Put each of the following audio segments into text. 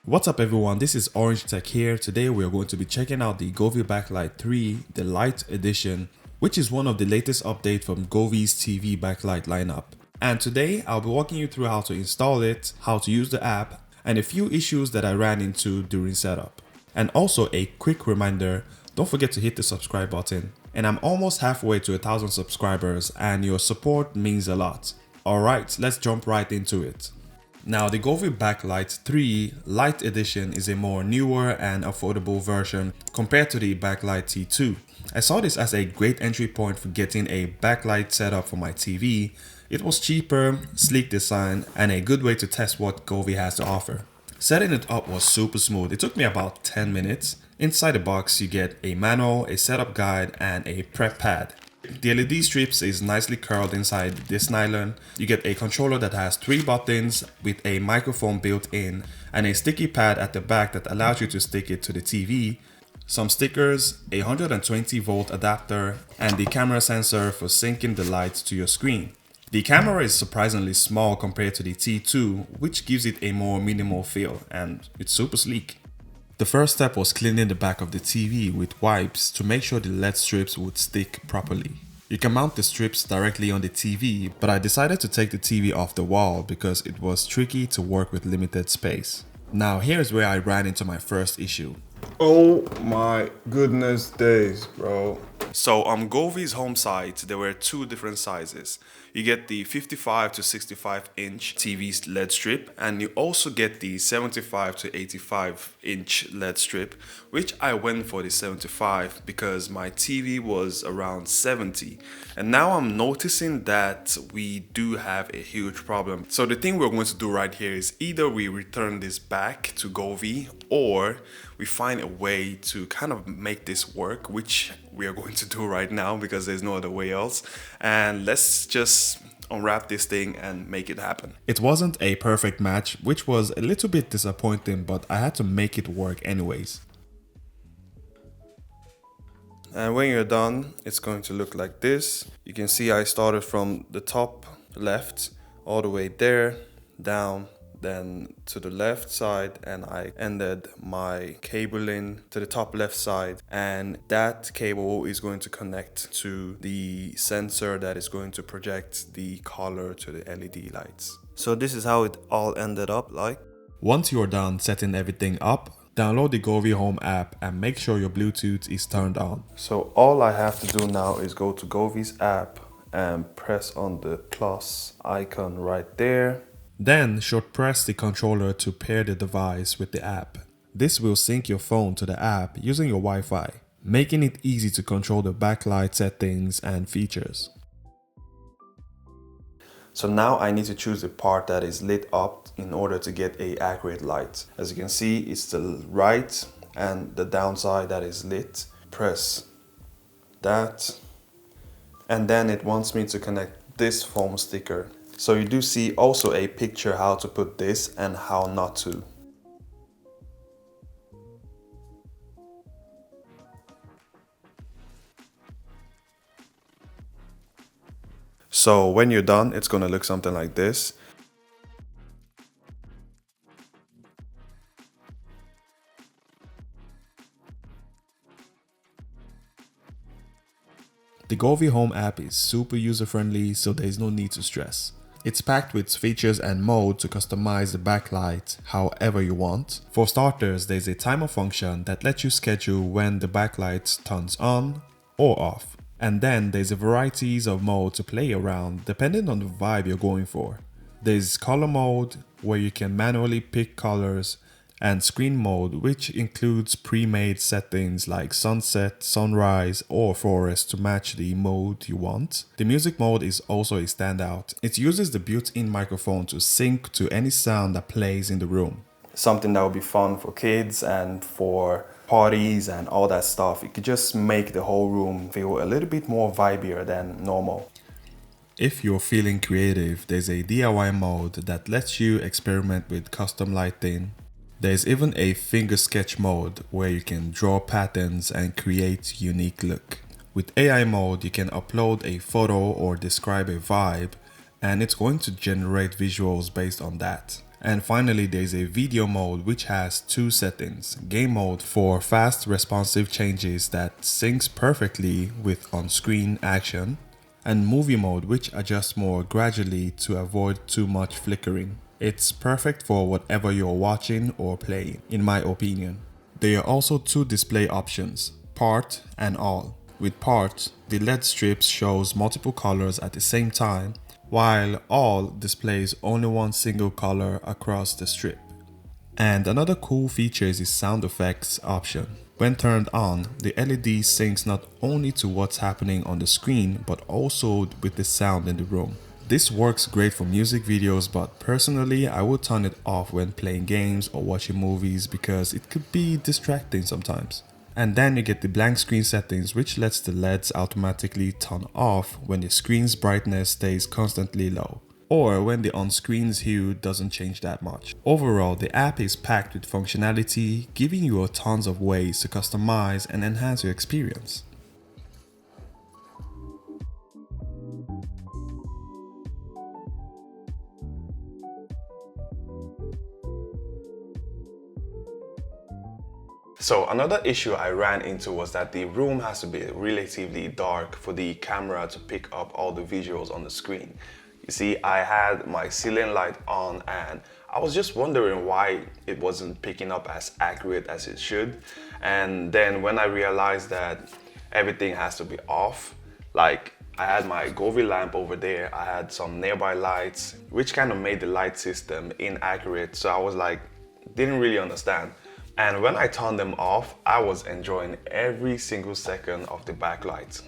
What's up everyone, this is Orange Tech here. Today we are going to be checking out the Govee BACKLIGHT 3, the Lite edition, which is one of the latest updates from Govee's TV backlight lineup. And today I'll be walking you through how to install it, how to use the app, and a few issues that I ran into during setup. And also a quick reminder, don't forget to hit the subscribe button. And I'm almost halfway to 1,000 subscribers and your support means a lot. Alright, let's jump right into it. Now, the Govee BACKLIGHT 3 Lite edition is a more newer and affordable version compared to the BACKLIGHT T2. I saw this as a great entry point for getting a backlight setup for my TV. It was cheaper, sleek design, and a good way to test what Govee has to offer. Setting it up was super smooth. It took me about 10 minutes. Inside the box, you get a manual, a setup guide, and a prep pad. The LED strips is nicely curled inside this nylon. You get a controller that has 3 buttons with a microphone built in and a sticky pad at the back that allows you to stick it to the TV, some stickers, a 120 volt adapter, and the camera sensor for syncing the lights to your screen. The camera is surprisingly small compared to the T2, which gives it a more minimal feel, and it's super sleek. The first step was cleaning the back of the TV with wipes to make sure the LED strips would stick properly. You can mount the strips directly on the TV, but I decided to take the TV off the wall because it was tricky to work with limited space. Now here's where I ran into my first issue. Oh my goodness days, bro. So on Govee's home site, there were 2 different sizes. You get the 55 to 65 inch TV LED strip, and you also get the 75 to 85 inch LED strip, which I went for the 75 because my TV was around 70. And now I'm noticing that we do have a huge problem. So the thing we're going to do right here is either we return this back to Govee or we find a way to kind of make this work, which we are going to do right now because there's no other way else. And let's just unwrap this thing and make it happen. It wasn't a perfect match, which was a little bit disappointing, but I had to make it work anyways. And when you're done, it's going to look like this. You can see I started from the top left all the way there, down, then to the left side, and I ended my cabling to the top left side, and that cable is going to connect to the sensor that is going to project the color to the LED lights. So this is how it all ended up like. Once you're done setting everything up, download the Govee Home app and make sure your Bluetooth is turned on. So all I have to do now is go to Govee's app and press on the plus icon right there. Then short press the controller to pair the device with the app. This will sync your phone to the app using your Wi-Fi, making it easy to control the backlight settings and features. So now I need to choose the part that is lit up in order to get an accurate light. As you can see, it's the right and the downside that is lit. Press that, and then it wants me to connect this foam sticker. So you do see also a picture how to put this and how not to. So when you're done, it's gonna look something like this. The Govee Home app is super user-friendly, so there is no need to stress. It's packed with features and mode to customize the backlight however you want. For starters, there's a timer function that lets you schedule when the backlight turns on or off. And then there's a varieties of mode to play around depending on the vibe you're going for. There's color mode where you can manually pick colors, and screen mode, which includes pre-made settings like sunset, sunrise, or forest to match the mode you want. The music mode is also a standout. It uses the built-in microphone to sync to any sound that plays in the room. Something that would be fun for kids and for parties and all that stuff. It could just make the whole room feel a little bit more vibier than normal. If you're feeling creative, there's a DIY mode that lets you experiment with custom lighting. There's even a finger sketch mode where you can draw patterns and create unique look. With AI mode, you can upload a photo or describe a vibe, and it's going to generate visuals based on that. And finally, there's a video mode which has two settings. Game mode for fast responsive changes that syncs perfectly with on-screen action, and movie mode which adjusts more gradually to avoid too much flickering. It's perfect for whatever you're watching or playing, in my opinion. There are also two display options, part and all. With part, the LED strips shows multiple colors at the same time, while all displays only one single color across the strip. And another cool feature is the sound effects option. When turned on, the LED syncs not only to what's happening on the screen, but also with the sound in the room. This works great for music videos, but personally I would turn it off when playing games or watching movies because it could be distracting sometimes. And then you get the blank screen settings, which lets the LEDs automatically turn off when the screen's brightness stays constantly low, or when the on-screen's hue doesn't change that much. Overall, the app is packed with functionality, giving you tons of ways to customize and enhance your experience. So another issue I ran into was that the room has to be relatively dark for the camera to pick up all the visuals on the screen. You see, I had my ceiling light on and I was just wondering why it wasn't picking up as accurate as it should. And then when I realized that everything has to be off, like I had my Govee lamp over there, I had some nearby lights, which kind of made the light system inaccurate. So I was like, didn't really understand. And when I turned them off, I was enjoying every single second of the backlight.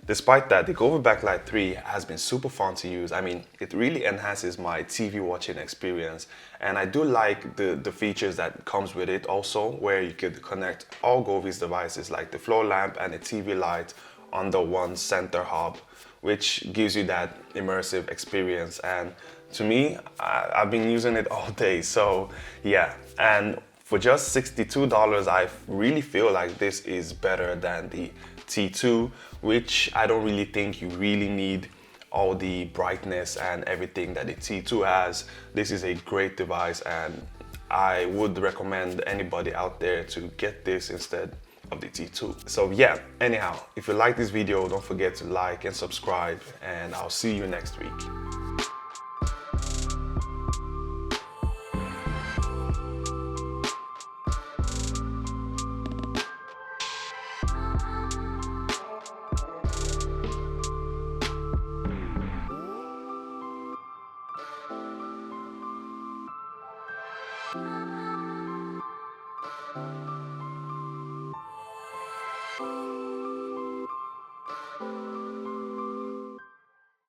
Despite that, the Govee BACKLIGHT 3 has been super fun to use. I mean, it really enhances my TV watching experience. And I do like the features that comes with it also, where you could connect all Govee's devices like the floor lamp and the TV light under one center hub, which gives you that immersive experience. And to me, I've been using it all day, so yeah. And for just $62, I really feel like this is better than the T2, which I don't really think you really need all the brightness and everything that the T2 has. This is a great device and I would recommend anybody out there to get this instead of the T2. So yeah, anyhow, if you like this video, don't forget to like and subscribe, and I'll see you next week.